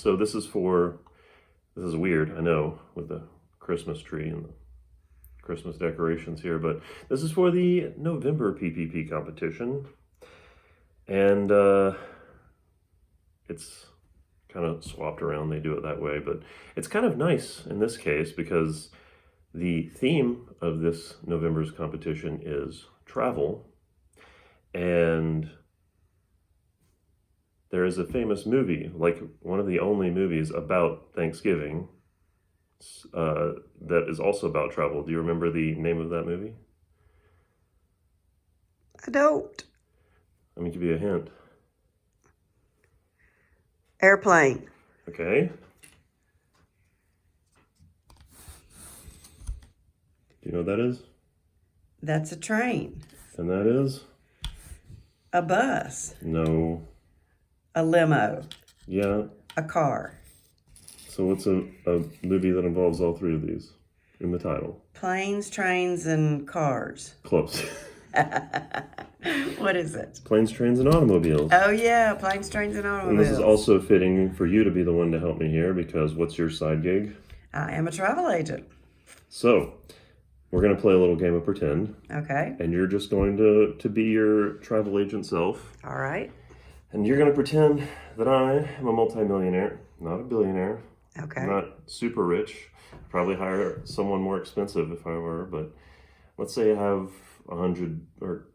So this is weird, I know, with the Christmas tree and the Christmas decorations here, but this is for the November PPP competition. And it's kind of swapped around, they do it that way, but it's kind of nice in this case because the theme of this November's competition is travel. And there is a famous movie, like one of the only movies about Thanksgiving, that is also about travel. Do you remember the name of that movie? I don't. Let me give you a hint. Airplane. Okay. Do you know what that is? That's a train. And that is? A bus. No. A limo. Yeah. A car. So what's a movie that involves all three of these in the title? Planes, trains, and cars. Close. What is it? Planes, Trains, and Automobiles. Oh yeah, planes, trains, and automobiles. And this is also fitting for you to be the one to help me here because what's your side gig? I am a travel agent. So we're going to play a little game of pretend. Okay. And you're just going to be your travel agent self. All right. And you're going to pretend that I am a multimillionaire, not a billionaire. Okay. I'm not super rich. Probably hire someone more expensive if I were, but let's say I have 100 or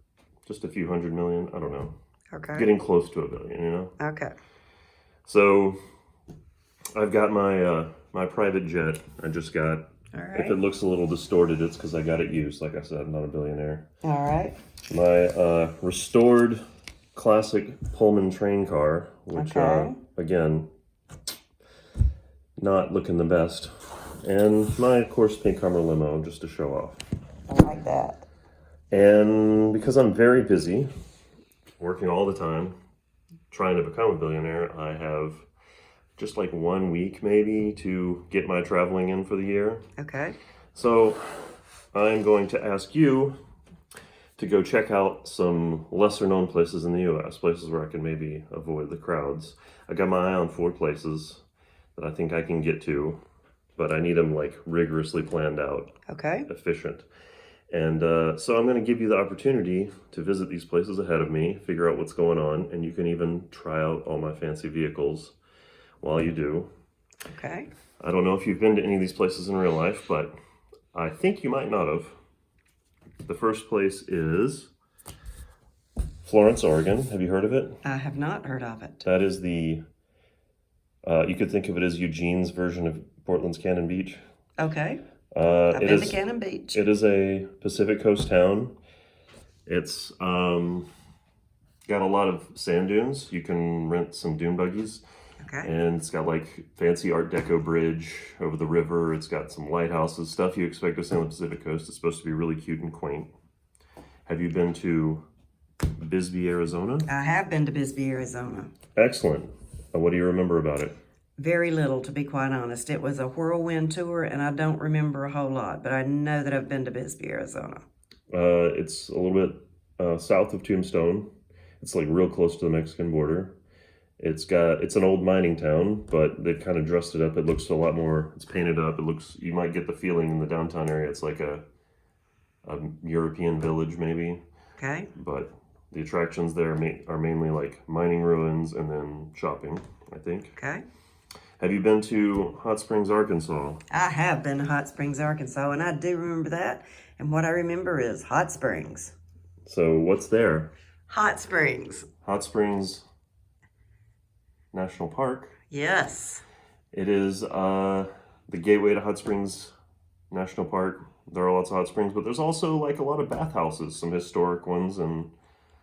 just a few hundred million. I don't know. Okay. Getting close to $1 billion, you know? Okay. So I've got my my private jet. I just got, All right. if it looks a little distorted, it's because I got it used. Like I said, I'm not a billionaire. All right. My restored classic Pullman train car, which, again, not looking the best. And my, of course, pink Hummer limo, just to show off. I like that. And because I'm very busy, working all the time, trying to become a billionaire, I have just like 1 week maybe to get my traveling in for the year. Okay. So I'm going to ask you to go check out some lesser known places in the US, places where I can maybe avoid the crowds. I got my eye on 4 places that I think I can get to, but I need them like rigorously planned out. Okay. Efficient. And so I'm going to give you the opportunity to visit these places ahead of me, figure out what's going on, and you can even try out all my fancy vehicles while you do. Okay. I don't know if you've been to any of these places in real life, but I think you might not have. The first place is Florence, Oregon. Have you heard of it? I have not heard of it. That is the, you could think of it as Eugene's version of Portland's Cannon Beach. Okay. I've been to Cannon Beach. It is a Pacific Coast town. It's got a lot of sand dunes. You can rent some dune buggies. Okay. And it's got like fancy Art Deco bridge over the river. It's got some lighthouses, stuff you expect to see on the Pacific Coast. It's supposed to be really cute and quaint. Have you been to Bisbee, Arizona? I have been to Bisbee, Arizona. Excellent. What do you remember about it? Very little, to be quite honest. It was a whirlwind tour, and I don't remember a whole lot, but I know that I've been to Bisbee, Arizona. It's a little bit south of Tombstone. It's like real close to the Mexican border. It's an old mining town, but they've kind of dressed it up. It looks a lot more, it's painted up. It looks, you might get the feeling in the downtown area, it's like a European village maybe. Okay. But the attractions there are mainly like mining ruins and then shopping, I think. Okay. Have you been to Hot Springs, Arkansas? I have been to Hot Springs, Arkansas, and I do remember that. And what I remember is Hot Springs. So what's there? Hot Springs. Hot Springs National Park. Yes. It is the gateway to Hot Springs National Park. There are lots of hot springs, but there's also like a lot of bathhouses, some historic ones and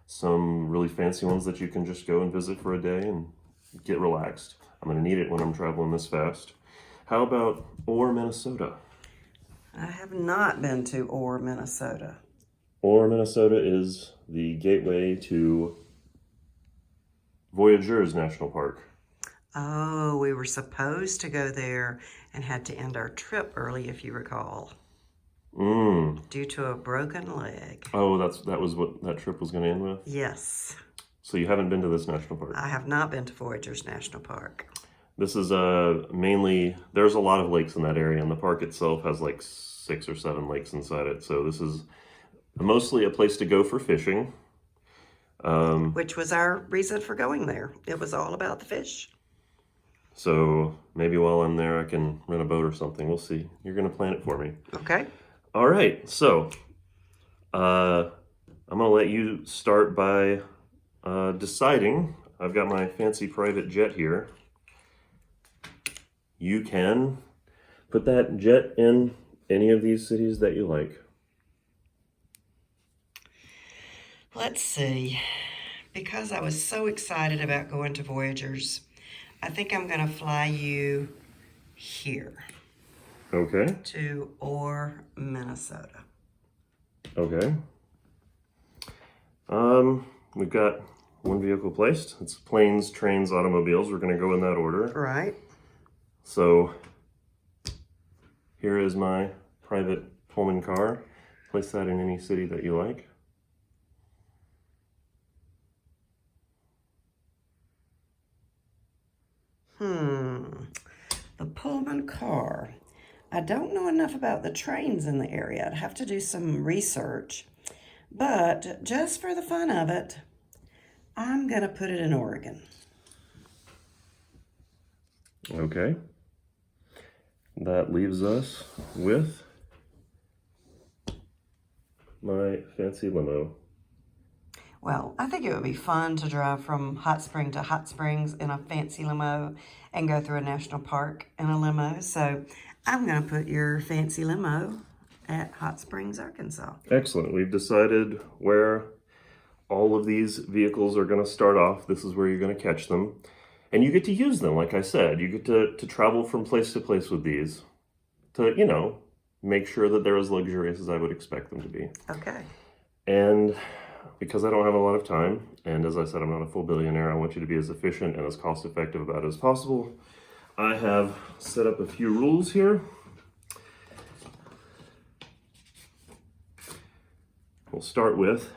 some really fancy ones that you can just go and visit for a day and get relaxed. I'm going to need it when I'm traveling this fast. How about Orr, Minnesota? I have not been to Orr, Minnesota. Orr, Minnesota is the gateway to Voyageurs National Park. Oh, we were supposed to go there and had to end our trip early, if you recall. Due to a broken leg. Oh, that was what that trip was going to end with? Yes. So you haven't been to this national park? I have not been to Voyageurs National Park. This is mainly, there's a lot of lakes in that area, and the park itself has like 6 or 7 lakes inside it. So this is mostly a place to go for fishing. Which was our reason for going there. It was all about the fish. So maybe while I'm there, I can rent a boat or something. We'll see. You're going to plan it for me. Okay. All right. So I'm going to let you start by deciding. I've got my fancy private jet here. You can put that jet in any of these cities that you like. Let's see. Because I was so excited about going to Voyagers, I think I'm going to fly you here. Okay. To Orr, Minnesota. Okay. We've got one vehicle placed. It's planes, trains, automobiles. We're going to go in that order. Right. So here is my private Pullman car. Place that in any city that you like. The Pullman car. I don't know enough about the trains in the area. I'd have to do some research. But just for the fun of it, I'm going to put it in Oregon. Okay. That leaves us with my fancy limo. Well, I think it would be fun to drive from Hot Spring to Hot Springs in a fancy limo and go through a national park in a limo. So I'm going to put your fancy limo at Hot Springs, Arkansas. Excellent. We've decided where all of these vehicles are going to start off. This is where you're going to catch them. And you get to use them, like I said. You get to travel from place to place with these to, you know, make sure that they're as luxurious as I would expect them to be. Okay. And because I don't have a lot of time, and as I said, I'm not a full billionaire, I want you to be as efficient and as cost-effective about it as possible. I have set up a few rules here. We'll start with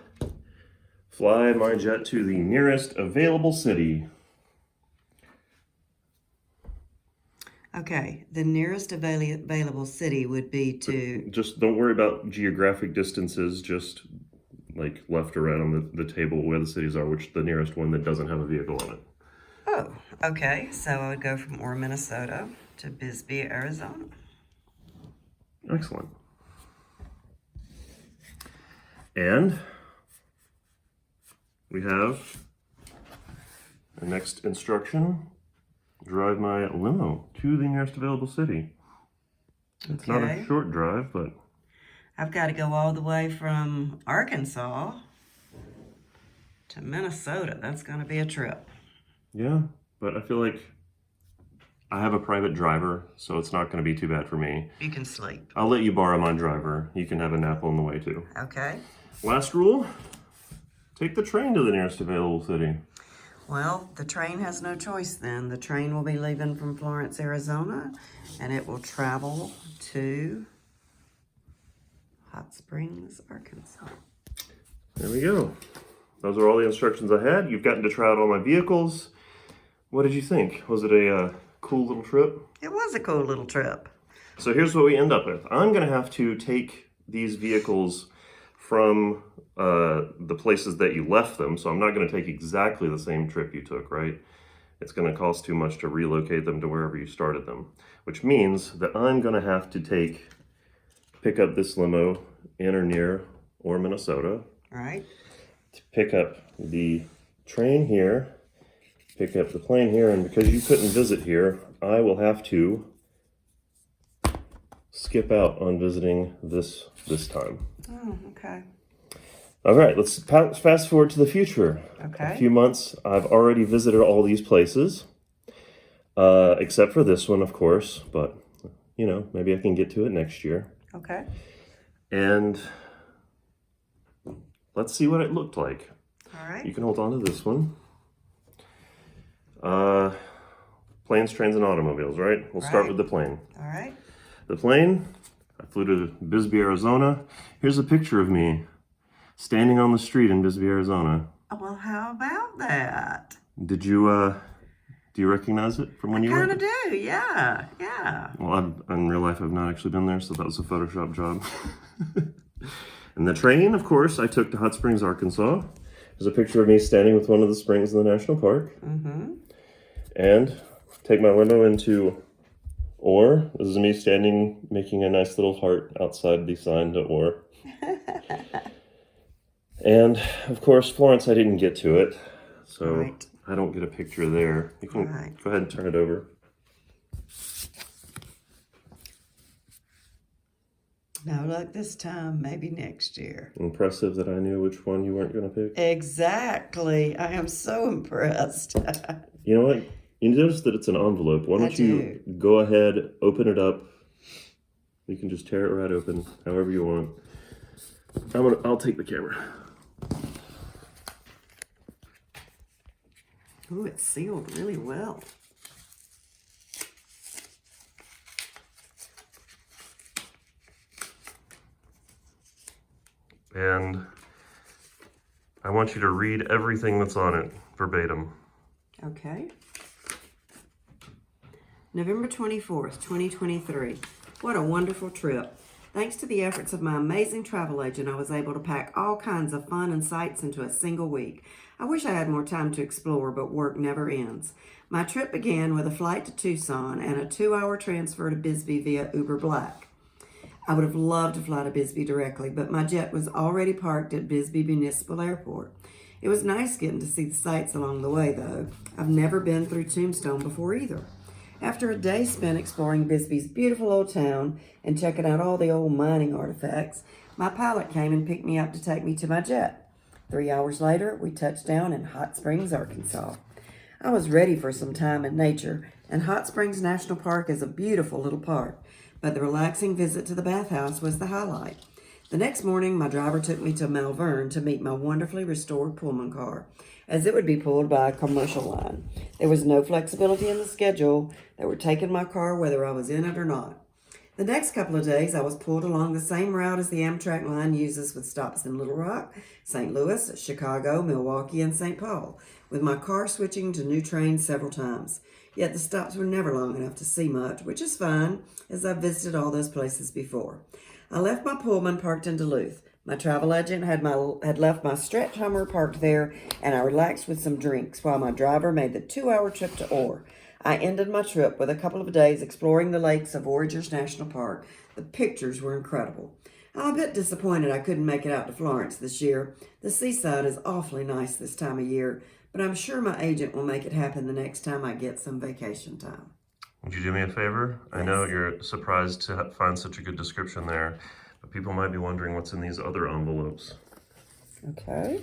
fly my jet to the nearest available city. Okay, the nearest available city would be to... Just don't worry about geographic distances, just like left or right on the table where the cities are, which the nearest one that doesn't have a vehicle on it. Oh, okay. So I would go from Orr, Minnesota to Bisbee, Arizona. Excellent. And we have the next instruction. Drive my limo to the nearest available city. It's not a short drive, but... I've got to go all the way from Arkansas to Minnesota. That's going to be a trip. Yeah, but I feel like I have a private driver, so it's not going to be too bad for me. You can sleep. I'll let you borrow my driver. You can have a nap on the way, too. Okay. Last rule, take the train to the nearest available city. Well, the train has no choice then. The train will be leaving from Florence, Arizona, and it will travel to Hot Springs, Arkansas. There we go. Those are all the instructions I had. You've gotten to try out all my vehicles. What did you think? Was it a cool little trip? It was a cool little trip. So here's what we end up with. I'm going to have to take these vehicles from the places that you left them. So I'm not going to take exactly the same trip you took, right? It's going to cost too much to relocate them to wherever you started them, which means that I'm going to have to pick up this limo in or near Orr, Minnesota. All right. To pick up the train here, pick up the plane here, and because you couldn't visit here, I will have to skip out on visiting this time. Oh, okay. All right, let's fast forward to the future. Okay. A few months, I've already visited all these places, except for this one, of course, but, you know, maybe I can get to it next year. Okay. And let's see what it looked like. All right. You can hold on to this one. Planes, trains, and automobiles, right? We'll start with the plane. All right. The plane, I flew to Bisbee, Arizona. Here's a picture of me standing on the street in Bisbee, Arizona. Well, how about that? Did you Do you recognize it from when you Kind went? of do, yeah, yeah. Well, in real life, I've not actually been there, so that was a Photoshop job. And the train, of course, I took to Hot Springs, Arkansas. There's a picture of me standing with one of the springs in the national park. Mm-hmm. And take my limo into Orr. This is me standing, making a nice little heart outside the sign to Orr. And, of course, Florence, I didn't get to it, so Right. I don't get a picture there. You can Right. go ahead and turn it over. No luck this time, maybe next year. Impressive that I knew which one you weren't going to pick. Exactly. I am so impressed. You know what? You notice that it's an envelope. Why don't you go ahead, open it up. You can just tear it right open, however you want. I'll take the camera. Ooh, it's sealed really well. And I want you to read everything that's on it verbatim. Okay. November 24th, 2023. What a wonderful trip. Thanks to the efforts of my amazing travel agent, I was able to pack all kinds of fun and sights into a single week. I wish I had more time to explore, but work never ends. My trip began with a flight to Tucson and a 2-hour transfer to Bisbee via Uber Black. I would have loved to fly to Bisbee directly, but my jet was already parked at Bisbee Municipal Airport. It was nice getting to see the sights along the way, though. I've never been through Tombstone before either. After a day spent exploring Bisbee's beautiful old town and checking out all the old mining artifacts, my pilot came and picked me up to take me to my jet. 3 hours later, we touched down in Hot Springs, Arkansas. I was ready for some time in nature, and Hot Springs National Park is a beautiful little park, but the relaxing visit to the bathhouse was the highlight. The next morning, my driver took me to Malvern to meet my wonderfully restored Pullman car, as it would be pulled by a commercial line. There was no flexibility in the schedule. They were taking my car whether I was in it or not. The next couple of days, I was pulled along the same route as the Amtrak line uses, with stops in Little Rock, St. Louis, Chicago, Milwaukee, and St. Paul, with my car switching to new trains several times. Yet the stops were never long enough to see much, which is fine, as I've visited all those places before. I left my Pullman parked in Duluth. My travel agent had left my stretch Hummer parked there, and I relaxed with some drinks while my driver made the 2-hour trip to Orr. I ended my trip with a couple of days exploring the lakes of Voyageurs National Park. The pictures were incredible. I'm a bit disappointed I couldn't make it out to Florence this year. The seaside is awfully nice this time of year, but I'm sure my agent will make it happen the next time I get some vacation time. Would you do me a favor? Yes. I know you're surprised to find such a good description there, but people might be wondering what's in these other envelopes. Okay.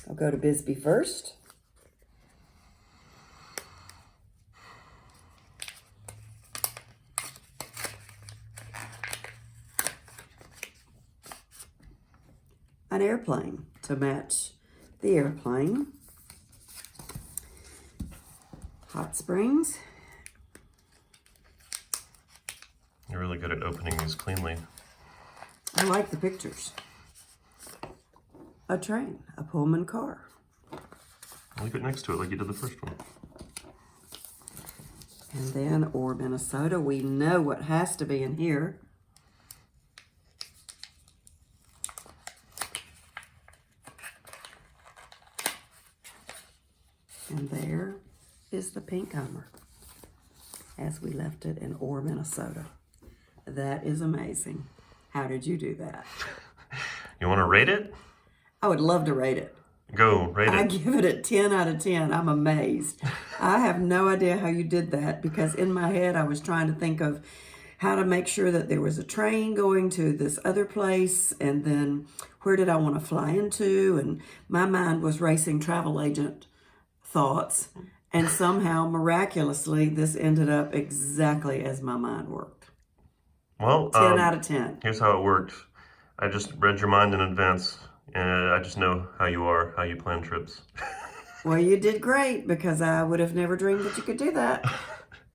I'll go to Bisbee first. An airplane to match the airplane. Hot Springs. You're really good at opening these cleanly. I like the pictures. A train, a Pullman car. Leave it next to it like you did the first one. And then Orr, Minnesota. We know what has to be in here. And there is the pink Hummer, as we left it in Orr, Minnesota. That is amazing. How did you do that? You want to rate it? I would love to rate it. Go, rate it. I give it a 10 out of 10. I'm amazed. I have no idea how you did that, because in my head I was trying to think of how to make sure that there was a train going to this other place, and then where did I want to fly into, and my mind was racing travel agent thoughts, and somehow miraculously this ended up exactly as my mind worked. Well, 10 out of 10. Here's how it worked. I just read your mind in advance, and I just know how you are, how you plan trips. Well, you did great, because I would have never dreamed that you could do that.